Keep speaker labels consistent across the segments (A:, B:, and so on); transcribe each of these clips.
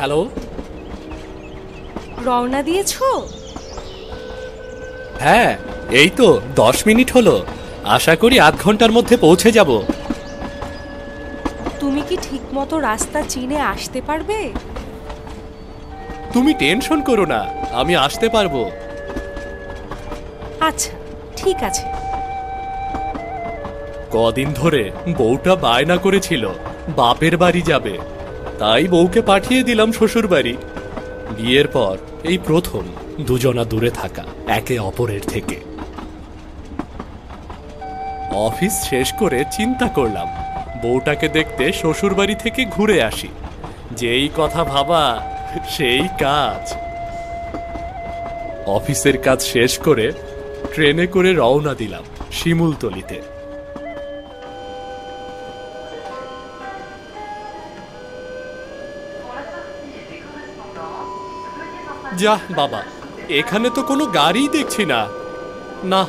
A: Hello,
B: রওনা দিয়েছো?
A: হ্যাঁ এই তো 10 মিনিট হলো। আশা করি আধ ঘন্টার মধ্যে পৌঁছে যাব।
B: তুমি কি ঠিকমতো রাস্তা চিনে আসতে পারবে?
A: তুমি টেনশন করো না, আমি আসতে পারবো।
B: আচ্ছা ঠিক আছে।
A: কদিন ধরে বউটা বায়না করেছিল বাপের বাড়ি যাবে, তাই বউকে পাঠিয়ে দিলাম শ্বশুর বাড়ি। বিয়ের পর এই প্রথম দুজনা দূরে থাকা একে অপরের থেকে। অফিস শেষ করে চিন্তা করলাম বউটাকে দেখতে শ্বশুর বাড়ি থেকে ঘুরে আসি। যেই কথা ভাবা সেই কাজ। অফিসের কাজ শেষ করে ট্রেনে করে রওনা দিলাম শিমুলতলিতে। যা বাবা, এখানে তো কোনো গাড়িই দেখছি না। না,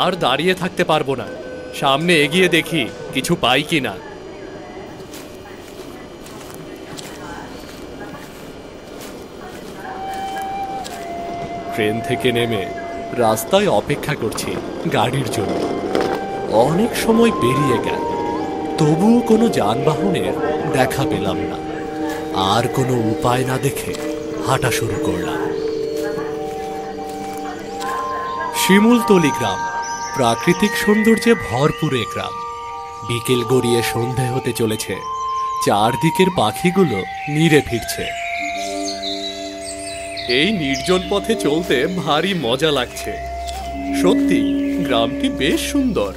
A: আর দাঁড়িয়ে থাকতে পারবো না, সামনে এগিয়ে দেখি কিছু পাই কিনা। ট্রেন থেকে নেমে রাস্তায় অপেক্ষা করছি গাড়ির জন্য। অনেক সময় পেরিয়ে গেল, তবুও কোনো যানবাহনের দেখা পেলাম না। আর কোনো উপায় না দেখে হাঁটা শুরু করলাম। শিমুলতলি গ্রাম প্রাকৃতিক সৌন্দর্যে ভরপুর এক গ্রাম। বিকেল গড়িয়ে সন্ধে হতে চলেছে, চারদিকের পাখিগুলো নিরে ফিরছে। এই নির্জন পথে চলতে ভারী মজা লাগছে। সত্যি গ্রামটি বেশ সুন্দর।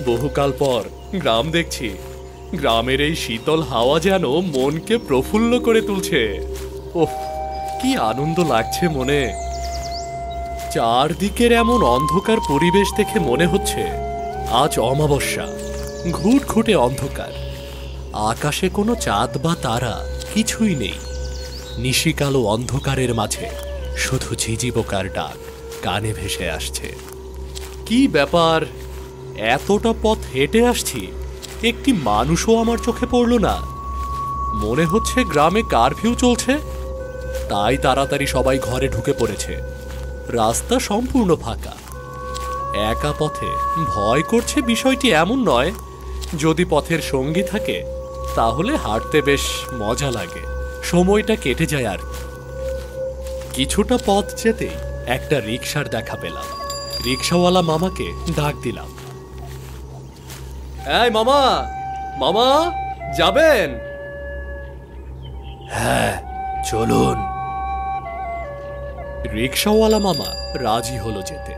A: বহুকাল পর গ্রাম দেখছি। গ্রামের এই শীতল হাওয়া যেন মনকে প্রফুল্ল করে তুলছে। ওহ, কি আনন্দ লাগছে মনে। চারদিকের এমন অন্ধকার পরিবেশ দেখে মনে হচ্ছে আজ অমাবস্যা। ঘুটঘুটে অন্ধকার, আকাশে কোনো চাঁদ বা তারা কিছুই নেই। নিশিকালো অন্ধকারের মাঝে শুধু ঝিঝি পোকার ডাক কানে ভেসে আসছে। কি ব্যাপার, এতটা পথ হেঁটে আসছি, একটি মানুষও আমার চোখে পড়ল না। মনে হচ্ছে গ্রামে কারফিউ চলছে, তাই তাড়াতাড়ি সবাই ঘরে ঢুকে পড়েছে। রাস্তা সম্পূর্ণ ফাঁকা। একা পথে ভয় করছে বিষয়টি এমন নয়। যদি পথের সঙ্গী থাকে তাহলে হাঁটতে বেশ মজা লাগে, সময়টা কেটে যায়। আর কিছুটা পথ যেতেই একটা রিকশার দেখা পেলাম। রিকশাওয়ালা মামাকে ডাক দিলাম, এই মামা, মামা যাবেন? হ্যাঁ চলুন। রিকশাওয়ালা মামা রাজি হলো যেতে।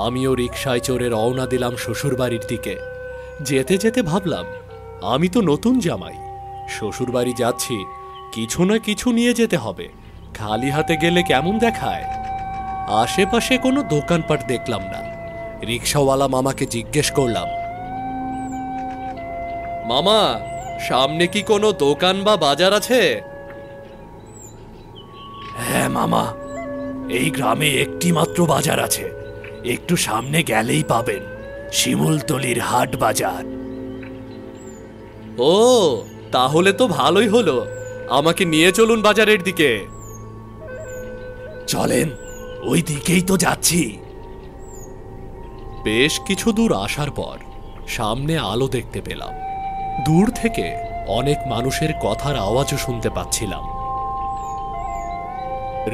A: আমিও রিকশায় চড়ে রওনা দিলাম শ্বশুর বাড়ির দিকে। যেতে যেতে ভাবলাম, আমি তো নতুন জামাই, শ্বশুর বাড়ি যাচ্ছি, কিছু না কিছু নিয়ে যেতে হবে। খালি হাতে গেলে কেমন দেখায়। আশেপাশে কোনো দোকানপাট দেখলাম না। রিকশাওয়ালা মামাকে জিজ্ঞেস করলাম, মামা সামনে কি কোনো দোকান বা বাজার আছে? হ্যাঁ মামা, এই গ্রামে একটি মাত্র বাজার আছে, একটু সামনে গেলেই পাবেন, শিমুলতলির হাট বাজার। ও তাহলে তো ভালোই হলো, আমাকে নিয়ে চলুন বাজারের দিকে। চলেন, ওই দিকেই তো যাচ্ছি। বেশ কিছু দূর আসার পর সামনে আলো দেখতে পেলাম। দূর থেকে অনেক মানুষের কথার আওয়াজও শুনতে পাচ্ছিলাম।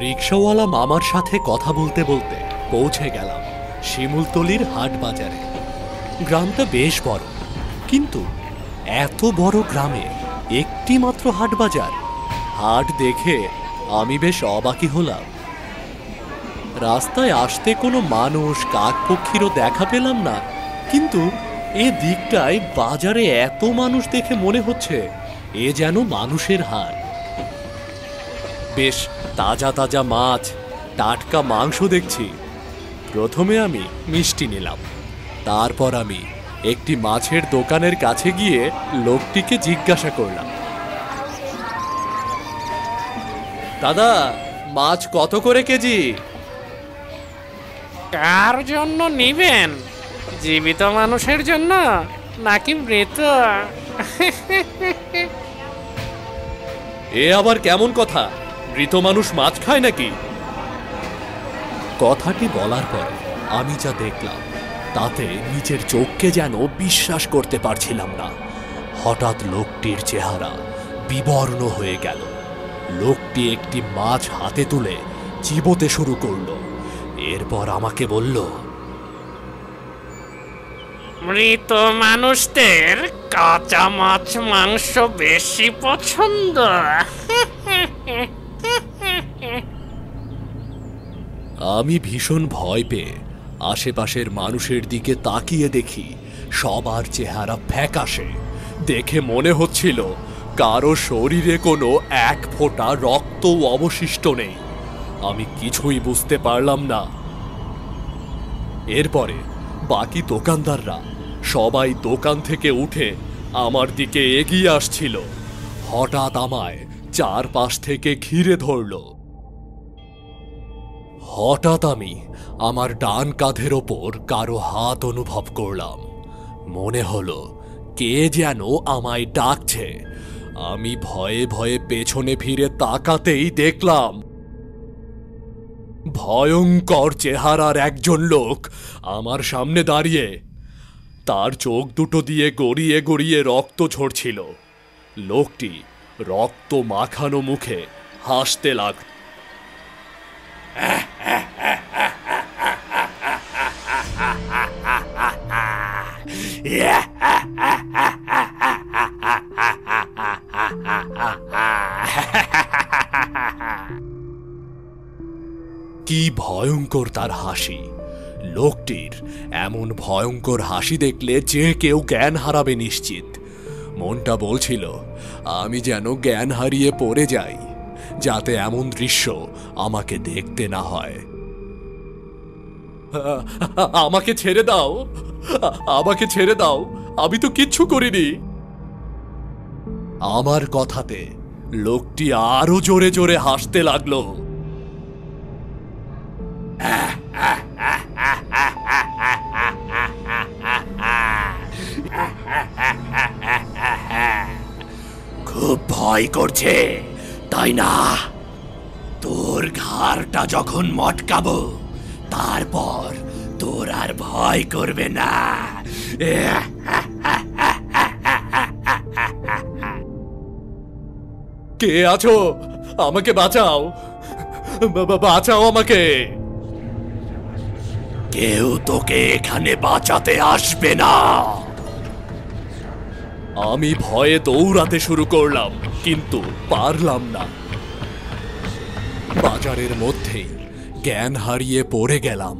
A: রিকশাওয়ালা মামার সাথে কথা বলতে বলতে পৌঁছে গেলাম শিমুলতলির হাট বাজারে। গ্রামটা বেশ বড়, কিন্তু এত বড় গ্রামে একটি মাত্র হাট বাজার। হাট দেখে আমি বেশ অবাকই হলাম। রাস্তায় আসতে কোনো মানুষ কাকপক্ষীরও দেখা পেলাম না, কিন্তু এ দিকটায় বাজারে এত মানুষ দেখে মনে হচ্ছে এ যেন মানুষের হাট। বেশ তাজা তাজা মাছ, টাটকা মাংস দেখছি। প্রথমে আমি মিষ্টি নিলাম, তারপর আমি একটি মাছের দোকানের কাছে গিয়ে লোকটিকে জিজ্ঞাসা করলাম, দাদা মাছ কত করে কেজি?
C: কার জন্য নিবেন, জীবিত মানুষের জন্য নাকি মৃত?
A: এ আবার কেমন কথা? মৃত মানুষ মাছ খায় নাকি? কথাটি বলার পরে আমি যা দেখলাম তাতে নিজের চোখকে যেন বিশ্বাস করতে পারছিলাম না। হঠাৎ লোকটির চেহারা বিবর্ণ হয়ে গেল। লোকটি একটি মাছ হাতে তুলে চিবোতে শুরু করলো। এরপর আমাকে বলল,
C: মৃত মানুষদের কাঁচা মাছ মাংস বেশি পছন্দ।
A: আমি ভীষণ ভয় পেয়ে আশেপাশের মানুষের দিকে তাকিয়ে দেখি সবার চেহারা ফ্যাকাশে। দেখে মনে হচ্ছিল কারো শরীরে কোনো এক ফোঁটা রক্তও অবশিষ্ট নেই। আমি কিছুই বুঝতে পারলাম না। এরপরে বাকি দোকানদাররা সবাই দোকান থেকে উঠে আমার দিকে এগিয়ে আসছিল। হঠাৎ আমায় চারপাশ থেকে ঘিরে ধরল। হঠাৎ আমি আমার ডান কাঁধের ওপর কারো হাত অনুভব করলাম। মনে হলো কে যেন আমায় ডাকছে। আমি ভয়ে ভয়ে পেছনে ফিরে তাকাতেই দেখলাম ভয়ঙ্কর চেহারার একজন লোক আমার সামনে দাঁড়িয়ে। তার চোখ দুটো দিয়ে গড়িয়ে গড়িয়ে রক্ত ঝরছিল। লোকটি রক্ত মাখানো মুখে হাসতে লাগল। কি ভয়ঙ্কর তার হাসি! লোকটির এমন ভয়ঙ্কর হাসি দেখলে যে কেউ জ্ঞান হারাবে নিশ্চিত। মনটা বলছিল আমি যেন জ্ঞান হারিয়ে পড়ে যাই, যাতে এমন দৃশ্য আমাকে দেখতে না হয়। আমাকে ছেড়ে দাও, আমাকে ছেড়ে দাও, আমি তো কিচ্ছু করিনি। আমার কথাতে লোকটি আরো জোরে জোরে হাসতে লাগলো। খুব ভয় করছে তাই না? তোর ঘাড়টা যখন মটকাবো তারপর তোর আর ভয় করবে না। কে আছো? আমাকে বাঁচাও, বাঁচাও আমাকে। কেউ তোকে এখানে বাঁচাতে আসবে না। আমি ভয়ে দৌড়াতে শুরু করলাম, কিন্তু পারলাম না। বাজারের মধ্যেই জ্ঞান হারিয়ে পড়ে গেলাম।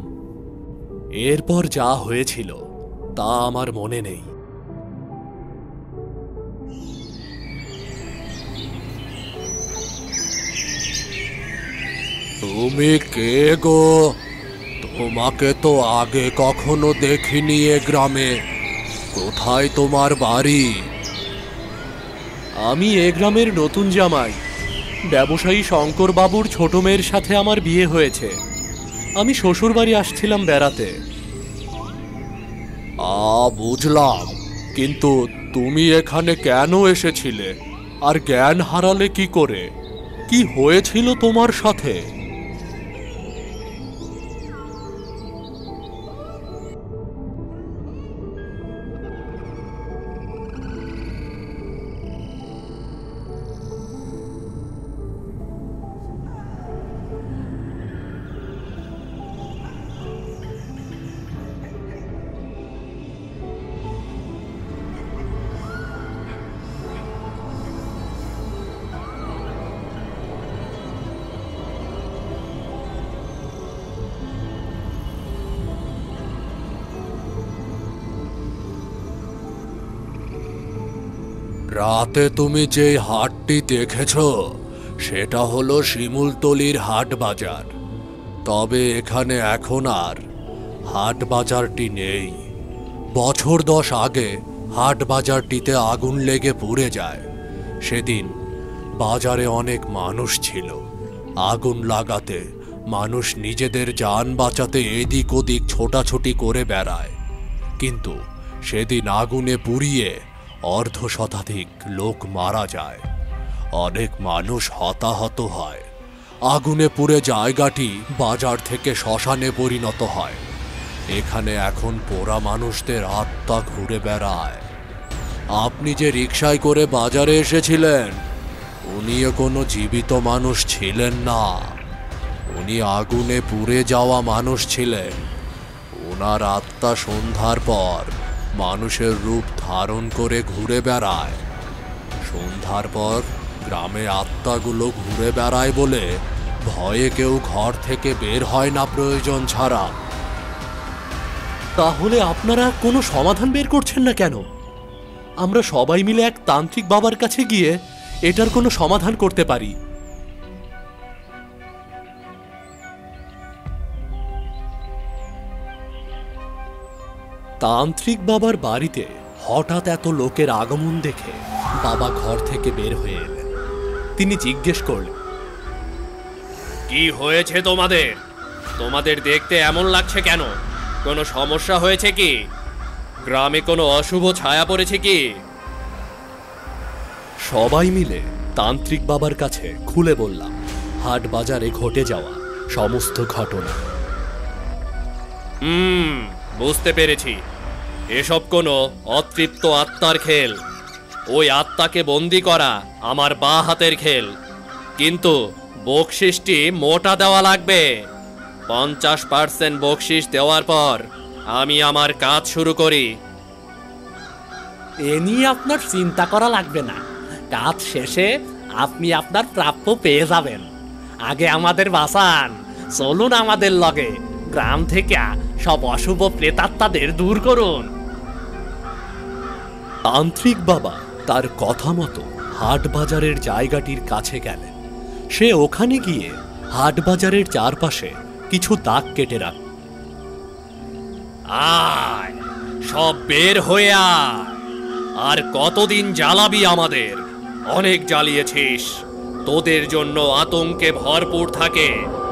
A: এরপর যা হয়েছিল তা আমার মনে নেই। তুমি কে গো? তোমাকে তো আগে কখনো দেখিনি এ গ্রামে। কোথায় তোমার বাড়ি? আমি এ গ্রামের নতুন জামাই। ব্যবসায়ী শঙ্কর বাবুর ছোট মেয়ের সাথে আমার বিয়ে হয়েছে। আমি শ্বশুর বাড়ি আসছিলাম বেড়াতে। বুঝলাম, কিন্তু তুমি এখানে কেন এসেছিলে? আর জ্ঞান হারালে কি করে? কি হয়েছিল তোমার সাথে? রাতে তুমি যে হাটটি দেখেছ সেটা হলো শিমুলতলির হাট বাজার। তবে এখানে এখন আর হাট বাজারটি নেই। বছর 10 আগে হাট বাজারটিতে আগুন লেগে পুড়ে যায়। সেদিন বাজারে অনেক মানুষ ছিল। আগুন লাগাতে মানুষ নিজেদের জান বাঁচাতে এদিক ওদিক ছোটাছুটি করে বেড়ায়, কিন্তু সেদিন আগুনে পুড়িয়ে 1/2 শতাধিক লোক মারা যায়। অনেক মানুষ হতাহত হয়। আগুনে পুড়ে জায়গাটি বাজার থেকে শ্মশানে পরিণত হয়। এখানে এখন পোড়া মানুষদের আত্মা ঘুরে বেড়ায়। আপনি যে রিকশায় করে বাজারে এসেছিলেন, উনিও কোনো জীবিত মানুষ ছিলেন না। উনি আগুনে পুড়ে যাওয়া মানুষ ছিলেন। ওনার আত্মা সন্ধ্যার পর মানুষের রূপ ধারণ করে ঘুরে বেড়ায়। সন্ধ্যার পর গ্রামে আত্মাগুলো ঘুরে বেড়ায় বলে ভয়ে কেউ ঘর থেকে বের হয় না প্রয়োজন ছাড়া। তাহলে আপনারা কোনো সমাধান বের করছেন না কেন? আমরা সবাই মিলে এক তান্ত্রিক বাবার কাছে গিয়ে এটার কোনো সমাধান করতে পারি। তান্ত্রিক বাবার বাড়িতে হঠাৎ এত লোকের আগমন দেখে বাবা ঘর থেকে বের হয়ে এলেন। তিনি জিজ্ঞেস করলেন, কি হয়েছে তোমাদের? তোমাদের দেখতে এমন লাগছে কেন? কোনো সমস্যা হয়েছে কি? গ্রামে কোনো অশুভ ছায়া পড়েছে কি? সবাই মিলে তান্ত্রিক বাবার কাছে খুলে বললাম হাট বাজারে ঘটে যাওয়া সমস্ত ঘটনা। বুঝতে পেরেছি, এসব কোনো অতৃপ্ত আত্মার খেল। ওই আত্মাকে বন্দি করা আমার বাঁ হাতের খেল। কিন্তু বকশিসটি মোটা দেওয়া লাগবে। 50% বকশিস দেওয়ার পর আমি আমার কাজ শুরু করি।
D: এ নিয়ে আপনার চিন্তা করা লাগবে না। কাজ শেষে আপনি আপনার প্রাপ্য পেয়ে যাবেন। আগে আমাদের বাঁচান, চলুন আমাদের লগে। গ্রাম থেকে সব অশুভ প্রেতাত্মাদের দূর করুন।
A: তান্ত্রিক বাবা তার কথা মতো হাট বাজারের জায়গাটির কাছে গেলেন। সে ওখানে গিয়ে হাট বাজারের চারপাশে কিছু দাগ কেটে রাখ। আয়, সব বের হয়ে আয়। আর কতদিন জ্বালাবি আমাদের? অনেক জ্বালিয়েছিস। তোদের জন্য আতঙ্কে ভরপুর থাকে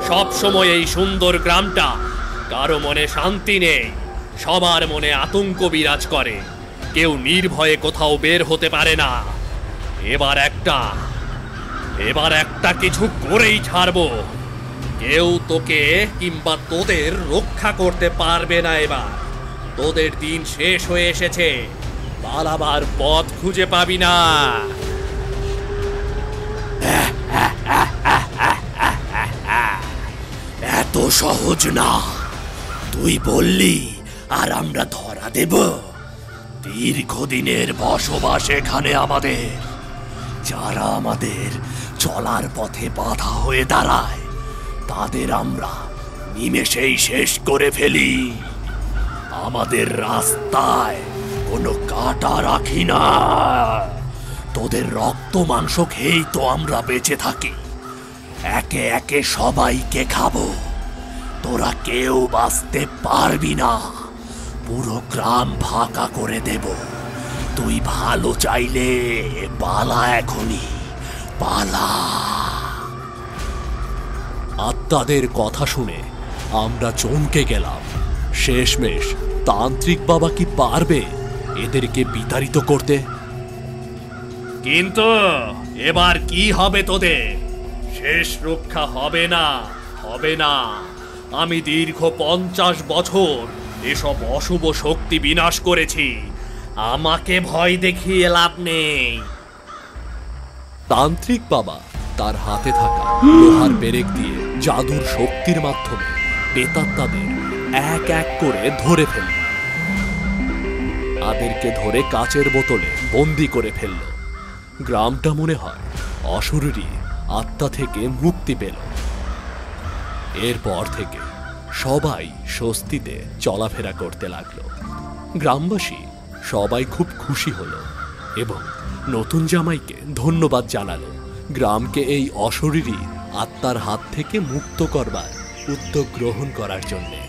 A: সব সময় এই সুন্দর গ্রামটা। কারো মনে শান্তি নেই, সবার মনে আতঙ্ক বিরাজ করে। কেউ নির্ভয়ে কোথাও বের হতে পারে না। এবার একটা কিছু করেই ছাড়বো। কেউ তোকে কিংবা তোদের রক্ষা করতে পারবে না। এবার তোদের দিন শেষ হয়ে এসেছে। পালাবার পথ খুঁজে পাবি না। এত সহজ না। তুই বললি আর আমরা ধরা দেব? দীর্ঘদিনের বসবাস এখানে আমাদের। যারা আমাদের চলার পথে বাধা হয়ে দাঁড়ায় তাদের আমরা নিমেষেই শেষ করে ফেলি। আমাদের রাস্তায় কোনো কাঁটা রাখি না। তোদের রক্ত মাংস খেয়েই তো আমরা বেঁচে থাকি। একে একে সবাইকে খাবো। তোরা কেউ বাঁচতে পারবি না। পুরো গ্রাম ফাঁকা করে দেব। তুই ভালো চাইলে পালা, এখনই পালা। আত্মাদের কথা শুনে আমরা চমকে গেলাম। শেষমেশ তান্ত্রিক বাবা কি পারবে এদেরকে বিতাড়িত করতে? কিন্তু এবার কি হবে তোদের? শেষ রক্ষা হবে না, হবে না। আমি দীর্ঘ 50 বছর এসব অশুভ শক্তি বিনাশ করেছি। আমাকে ভয় দেখিয়ে লাভ নেই। তান্ত্রিক বাবা তার হাতে থাকা লোহার পেরেক দিয়ে জাদুর শক্তির মাধ্যমে প্রেতাত্মাদের এক এক করে ধরে ফেলল। তাদেরকে ধরে কাচের বোতলে বন্দি করে ফেলল। গ্রামটা মনে হয় অশরীরী আত্মা থেকে মুক্তি পেল। এরপর থেকে সবাই স্বস্তিতে চলাফেরা করতে লাগলো। গ্রামবাসী সবাই খুব খুশি হলো এবং নতুন জামাইকে ধন্যবাদ জানালো গ্রামকে এই অশরীরী আত্মার হাত থেকে মুক্ত করবার উদ্যোগ গ্রহণ করার জন্যে।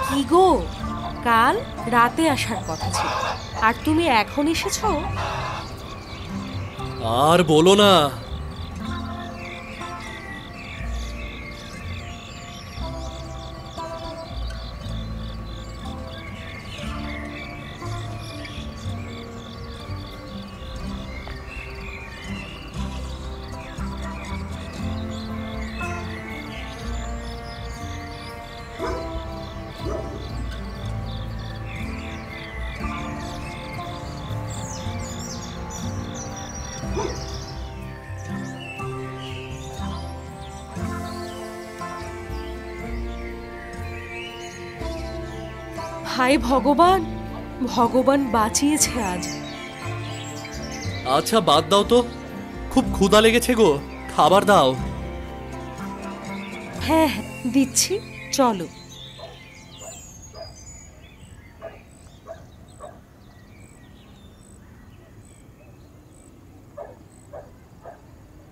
B: কি গো, কাল রাতে আসার কথা ছিল, আর তুমি এখন এসেছো?
A: আর বলো না।
B: হায় ভগবান, ভগবান বাঁচিয়েছে আজ।
A: আচ্ছা বাদ দাও তো, খুব ক্ষুধা লেগেছে গো, খাবার দাও।
B: হ্যাঁ হ্যাঁ দিচ্ছি, চলো।